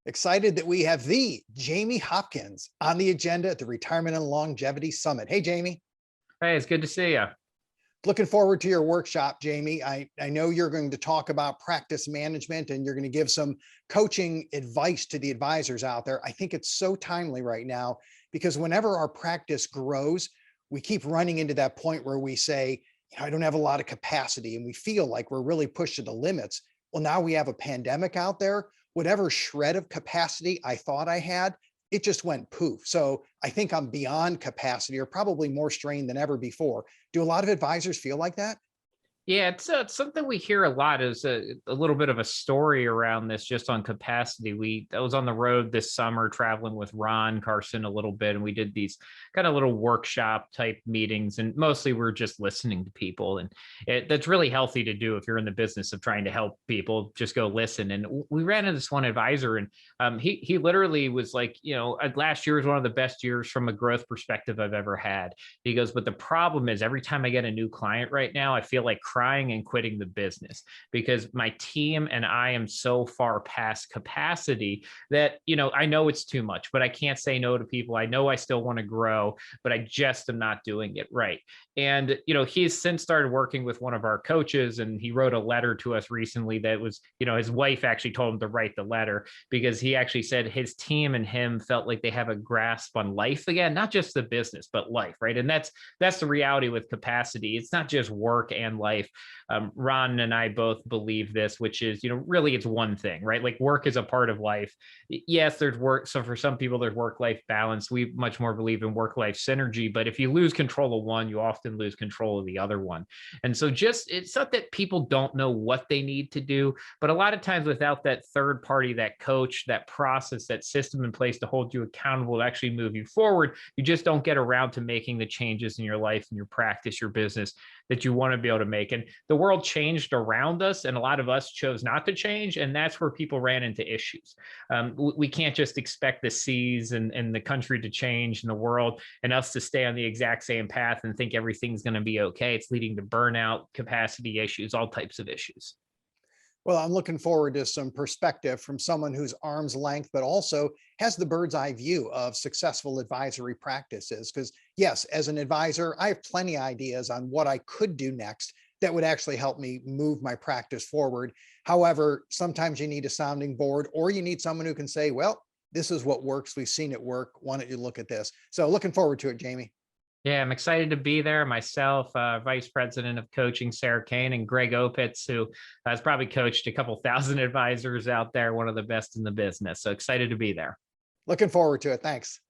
Excited that we have the Jamie Hopkins on the agenda at the Retirement and Longevity Summit. Hey, Jamie. Hey, it's good to see you. Looking forward to your workshop, Jamie. I know you're going to talk about practice management and you're going to give some coaching advice to the advisors out there. I think it's so timely right now because whenever our practice grows, we keep running into that point where we say, I don't have a lot of capacity and we feel like we're really pushed to the limits. Well, now we have a pandemic out there. Whatever shred of capacity I thought I had, it just went poof. So I think I'm beyond capacity or probably more strained than ever before. Do a lot of advisors feel like that? Yeah, it's something we hear a lot is a little bit of a story around this just on capacity. I was on the road this summer traveling with Ron Carson a little bit, and we did these kind of little workshop type meetings, and mostly we're just listening to people. And that's really healthy to do if you're in the business of trying to help people, just go listen. And we ran into this one advisor, and he literally was like, last year was one of the best years from a growth perspective I've ever had. He goes, but the problem is every time I get a new client right now, I feel like crying and quitting the business because my team and I am so far past capacity that, I know it's too much, but I can't say no to people. I know I still want to grow, but I just am not doing it right. And, he's since started working with one of our coaches, and he wrote a letter to us recently that was, his wife actually told him to write the letter because he actually said his team and him felt like they have a grasp on life again, not just the business, but life. Right. And that's the reality with capacity. It's not just work and life. Ron and I both believe this, which is, really it's one thing, right? Like work is a part of life. Yes, there's work. So for some people, there's work-life balance. We much more believe in work-life synergy, but if you lose control of one, you often lose control of the other one. And so it's not that people don't know what they need to do, but a lot of times without that third party, that coach, that process, that system in place to hold you accountable, to actually move you forward, you just don't get around to making the changes in your life and your practice, your business that you want to be able to make. And the world changed around us, and a lot of us chose not to change. And that's where people ran into issues. We can't just expect the seas and the country to change and the world and us to stay on the exact same path and think everything's going to be okay. It's leading to burnout, capacity issues, all types of issues. Well, I'm looking forward to some perspective from someone who's arm's length, but also has the bird's eye view of successful advisory practices. Because yes, as an advisor, I have plenty of ideas on what I could do next that would actually help me move my practice forward. However, sometimes you need a sounding board, or you need someone who can say, well, this is what works. We've seen it work. Why don't you look at this? So looking forward to it, Jamie. Yeah, I'm excited to be there. Myself, Vice President of Coaching, Sarah Cain, and Greg Opitz, who has probably coached a couple thousand advisors out there, one of the best in the business. So excited to be there. Looking forward to it. Thanks.